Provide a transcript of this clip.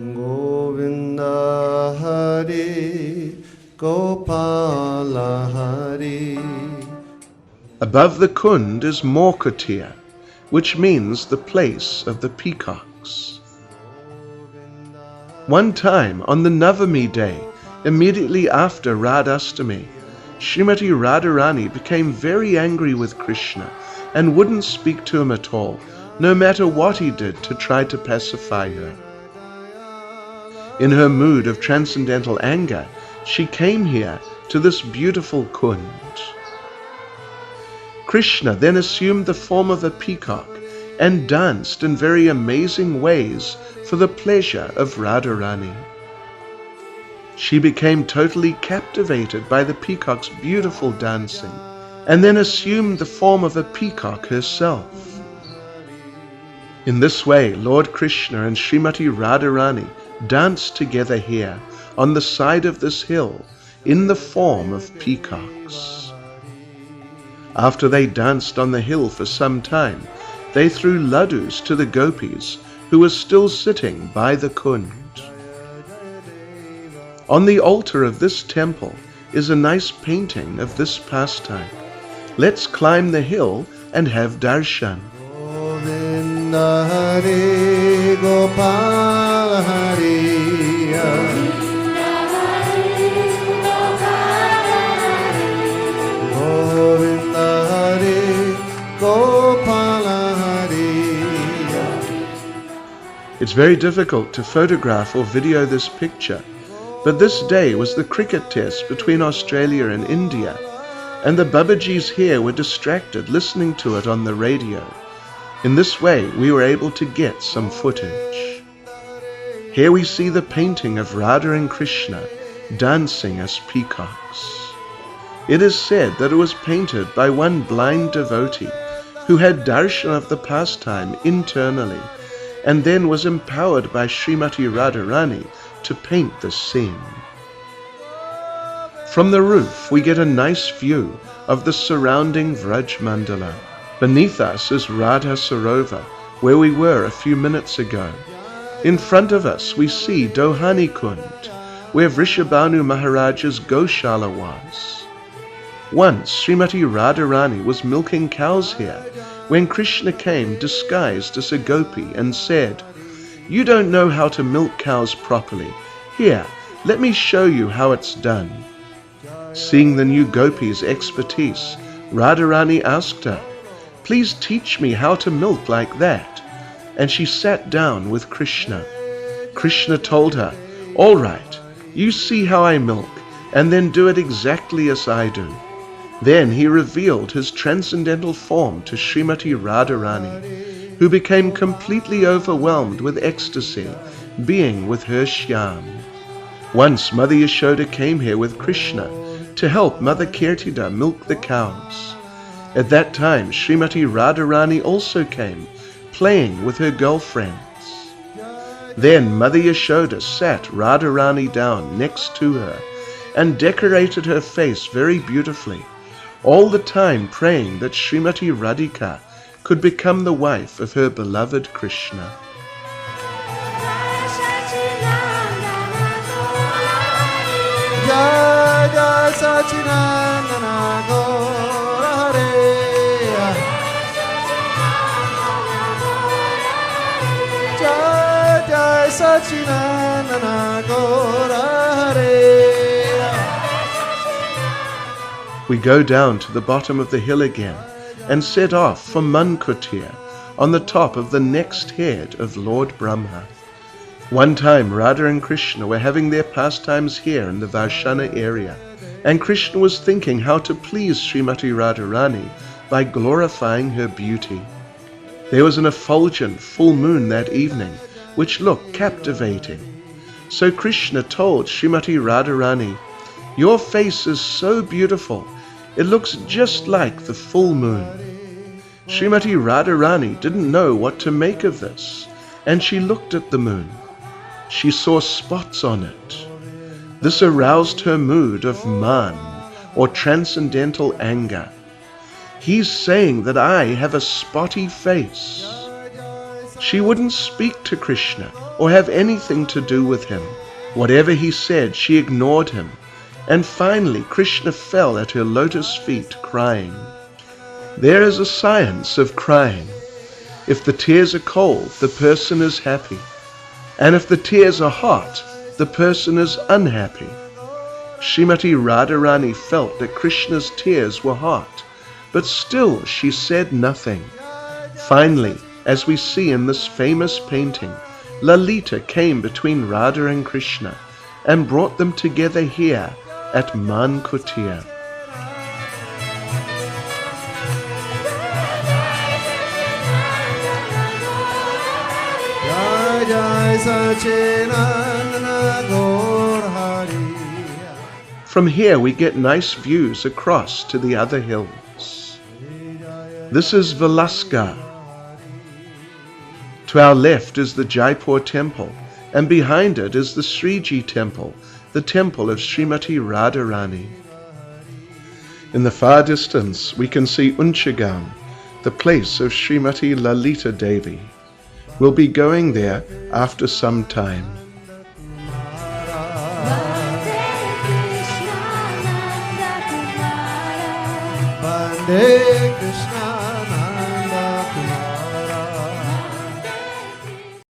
Govinda Hari Gopala Hari. Above the Kund is Mor Kutir, which means the place of the peacocks. One time, on the Navami day, immediately after Radhastami, Srimati Radharani became very angry with Krishna and wouldn't speak to him at all, no matter what he did to try to pacify her. In her mood of transcendental anger, she came here to this beautiful Kund. Krishna then assumed the form of a peacock and danced in very amazing ways for the pleasure of Radharani. She became totally captivated by the peacock's beautiful dancing and then assumed the form of a peacock herself. In this way, Lord Krishna and Srimati Radharani danced together here on the side of this hill in the form of peacocks. After they danced on the hill for some time, they threw laddus to the gopis who were still sitting by the Kund. On the altar of this temple is a nice painting of this pastime. Let's climb the hill and have darshan. Govinda Hari Gopala Hari. Govinda Hari Gopala Hari. It's very difficult to photograph or video this picture, but this day was the cricket test between Australia and India, and the Babajis here were distracted listening to it on the radio. In this way, we were able to get some footage. Here we see the painting of Radha and Krishna dancing as peacocks. It is said that it was painted by one blind devotee who had darshan of the pastime internally and then was empowered by Srimati Radharani to paint the scene. From the roof we get a nice view of the surrounding Vraj Mandala. Beneath us is Radha Sarovar, where we were a few minutes ago. In front of us we see Dohani Kund, where Vrishabhanu Maharaja's Goshala was. Once Srimati Radharani was milking cows here when Krishna came disguised as a gopi and said, "You don't know how to milk cows properly. Here, let me show you how it's done." Seeing the new gopi's expertise, Radharani asked her, "Please teach me how to milk like that." And she sat down with Krishna. Krishna told her, "All right, you see how I milk, and then do it exactly as I do." Then he revealed his transcendental form to Srimati Radharani, who became completely overwhelmed with ecstasy, being with her Shyam. Once Mother Yashoda came here with Krishna to help Mother Kirtida milk the cows. At that time, Srimati Radharani also came, playing with her girlfriends. Then Mother Yashoda sat Radharani down next to her and decorated her face very beautifully, all the time praying that Srimati Radhika could become the wife of her beloved Krishna. Jai Jai Sachinandana Gaura Hare. Jai Jai Sachinandana Gaura Hare. We go down to the bottom of the hill again and set off for Mor Kutir on the top of the next head of Lord Brahma. One time Radha and Krishna were having their pastimes here in the Varshana area, and Krishna was thinking how to please Srimati Radharani by glorifying her beauty. There was an effulgent full moon that evening, which looked captivating. So Krishna told Srimati Radharani, "Your face is so beautiful, it looks just like the full moon." Srimati Radharani didn't know what to make of this, and she looked at the moon. She saw spots on it. This aroused her mood of man, or transcendental anger. He's saying that I have a spotty face. She wouldn't speak to Krishna or have anything to do with him. Whatever he said, she ignored him. And finally, Krishna fell at her lotus feet crying. There is a science of crying. If the tears are cold, the person is happy. And if the tears are hot, the person is unhappy. Srimati Radharani felt that Krishna's tears were hot, but still she said nothing. Finally, as we see in this famous painting, Lalita came between Radha and Krishna and brought them together here at Mor Kutir. Jai Jai Sachinandana Gaur Hari. From here we get nice views across to the other hills. This is Vilaskar. To our left is the Jaipur temple, and behind it is the Sriji temple, the temple of Srimati Radharani. In the far distance we can see Unchagam, the place of Srimati Lalita Devi. We'll be going there after some time. Bande Krishna